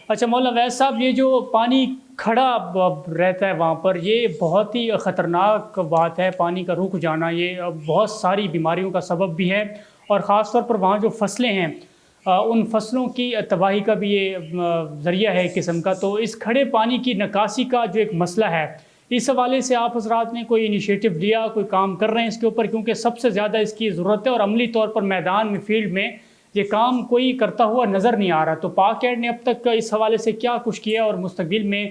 اچھا مولانا ویس صاحب، یہ جو پانی کھڑا رہتا ہے وہاں پر، یہ بہت ہی خطرناک بات ہے۔ پانی کا رک جانا یہ بہت ساری بیماریوں کا سبب بھی ہے، اور خاص طور پر وہاں جو فصلیں ہیں ان فصلوں کی تباہی کا بھی یہ ذریعہ ہے ایک قسم کا۔ تو اس کھڑے پانی کی نکاسی کا جو ایک مسئلہ ہے، اس حوالے سے آپ حضرات نے کوئی انیشیٹو لیا، کوئی کام کر رہے ہیں اس کے اوپر؟ کیونکہ سب سے زیادہ اس کی ضرورت ہے، اور عملی طور پر میدان میں، فیلڈ میں یہ کام کوئی کرتا ہوا نظر نہیں آ رہا۔ تو پاک ایڈ نے اب تک اس حوالے سے کیا کچھ کیا، اور مستقبل میں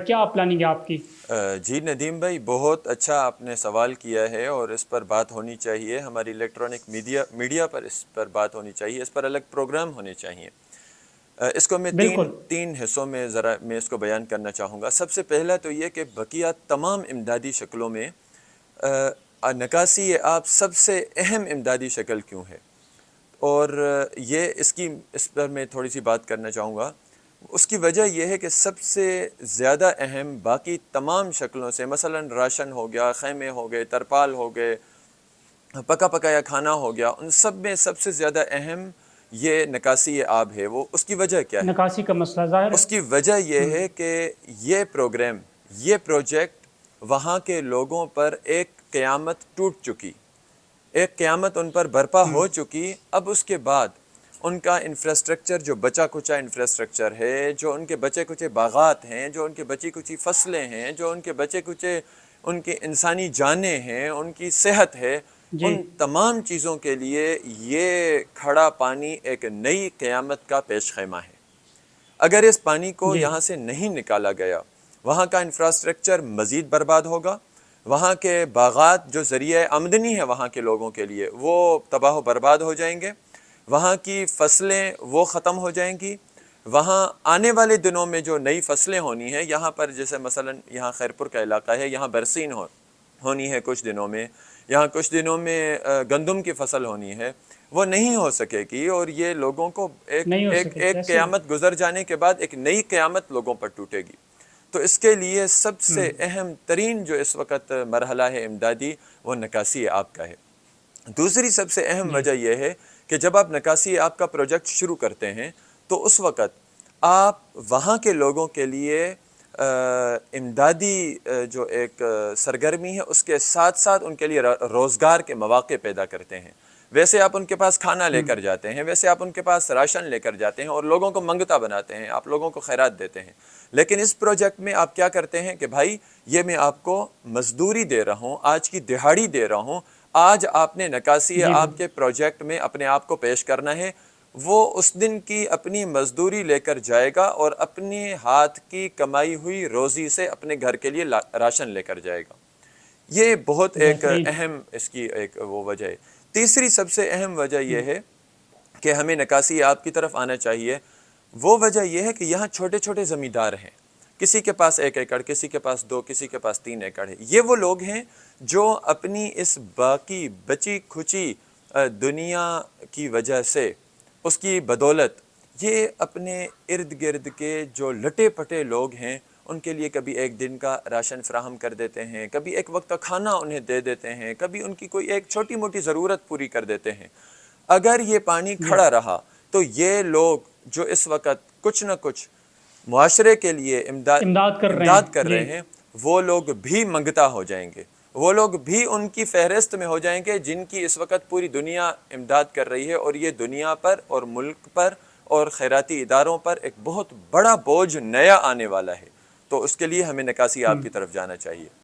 کیا پلاننگ ہے آپ کی؟ جی ندیم بھائی، بہت اچھا آپ نے سوال کیا ہے، اور اس پر بات ہونی چاہیے۔ ہماری الیکٹرانک میڈیا پر اس پر بات ہونی چاہیے، اس پر الگ پروگرام ہونے چاہیے۔ اس کو میں بالکل تین حصوں میں ذرا میں اس کو بیان کرنا چاہوں گا۔ سب سے پہلا تو یہ کہ بقیہ تمام امدادی شکلوں میں نکاسی آب سب سے اہم امدادی شکل کیوں ہے، اور اس پر میں تھوڑی سی بات کرنا چاہوں گا۔ اس کی وجہ یہ ہے کہ سب سے زیادہ اہم باقی تمام شکلوں سے، مثلا راشن ہو گیا، خیمے ہو گئے، ترپال ہو گئے، پکا پکایا کھانا ہو گیا، ان سب میں سب سے زیادہ اہم یہ نکاسی آب ہے۔ وہ اس کی وجہ کیا ہے؟ نکاسی کا مسئلہ ظاہر اس ہے۔ کی وجہ یہ ہے کہ یہ پروگرام، یہ پروجیکٹ وہاں کے لوگوں پر ایک قیامت ٹوٹ چکی، ایک قیامت ان پر برپا ہو چکی۔ اب اس کے بعد ان کا انفراسٹرکچر، جو بچا کچا انفراسٹرکچر ہے، جو ان کے بچے کچے باغات ہیں، جو ان کے بچی کچی فصلیں ہیں، جو ان کے بچے کچے ان کی انسانی جانیں ہیں، ان کی صحت ہے، جی ان تمام چیزوں کے لیے یہ کھڑا پانی ایک نئی قیامت کا پیش خیمہ ہے۔ اگر اس پانی کو جی یہاں سے نہیں نکالا گیا، وہاں کا انفراسٹرکچر مزید برباد ہوگا، وہاں کے باغات جو ذریعہ آمدنی ہے وہاں کے لوگوں کے لیے، وہ تباہ و برباد ہو جائیں گے، وہاں کی فصلیں وہ ختم ہو جائیں گی۔ وہاں آنے والے دنوں میں جو نئی فصلیں ہونی ہیں، یہاں پر جیسے مثلا یہاں خیرپور کا علاقہ ہے، یہاں برسین ہونی ہے کچھ دنوں میں، یہاں کچھ دنوں میں گندم کی فصل ہونی ہے، وہ نہیں ہو سکے گی، اور یہ لوگوں کو ایک نہیں ہو ایک سکے، ایک کیسے؟ قیامت گزر جانے کے بعد ایک نئی قیامت لوگوں پر ٹوٹے گی۔ تو اس کے لیے سب سے اہم ترین جو اس وقت مرحلہ ہے امدادی، وہ نکاسی آب کا ہے۔ دوسری سب سے اہم جی وجہ یہ ہے کہ جب آپ نکاسی آب کا پروجیکٹ شروع کرتے ہیں تو اس وقت آپ وہاں کے لوگوں کے لیے امدادی جو ایک سرگرمی ہے، اس کے ساتھ ساتھ ان کے لیے روزگار کے مواقع پیدا کرتے ہیں۔ ویسے آپ ان کے پاس کھانا لے کر جاتے ہیں، ویسے آپ ان کے پاس راشن لے کر جاتے ہیں اور لوگوں کو منگتا بناتے ہیں، آپ لوگوں کو خیرات دیتے ہیں، لیکن اس پروجیکٹ میں آپ کیا کرتے ہیں کہ بھائی یہ میں آپ کو مزدوری دے رہا ہوں، آج کی دہاڑی دے رہا ہوں، آج آپ نے نکاسی جی آپ کے پروجیکٹ میں اپنے آپ کو پیش کرنا ہے۔ وہ اس دن کی اپنی مزدوری لے کر جائے گا اور اپنے ہاتھ کی کمائی ہوئی روزی سے اپنے گھر کے لیے راشن لے کر جائے گا۔ یہ بہت ایک بہترین۔ اہم اس کی ایک وہ وجہ ہے۔ تیسری سب سے اہم وجہ یہ ہے کہ ہمیں نکاسی آب کی طرف آنا چاہیے۔ وہ وجہ یہ ہے کہ یہاں چھوٹے چھوٹے زمیندار ہیں، کسی کے پاس 1 ایکڑ، کسی کے پاس 2، کسی کے پاس 3 ایکڑ ہے۔ یہ وہ لوگ ہیں جو اپنی اس باقی بچی کھچی دنیا کی وجہ سے، اس کی بدولت، یہ اپنے ارد گرد کے جو لٹے پٹے لوگ ہیں ان کے لیے کبھی ایک دن کا راشن فراہم کر دیتے ہیں، کبھی ایک وقت کا کھانا انہیں دے دیتے ہیں، کبھی ان کی کوئی ایک چھوٹی موٹی ضرورت پوری کر دیتے ہیں۔ اگر یہ پانی جی کھڑا رہا تو یہ لوگ جو اس وقت کچھ نہ کچھ معاشرے کے لیے امداد کر رہے امداد ہیں۔ کر جی رہے ہیں، وہ لوگ بھی منگتا ہو جائیں گے، وہ لوگ بھی ان کی فہرست میں ہو جائیں گے جن کی اس وقت پوری دنیا امداد کر رہی ہے، اور یہ دنیا پر اور ملک پر اور خیراتی اداروں پر ایک بہت بڑا بوجھ نیا آنے والا ہے۔ تو اس کے لیے ہمیں نکاسی آب کی طرف جانا چاہیے۔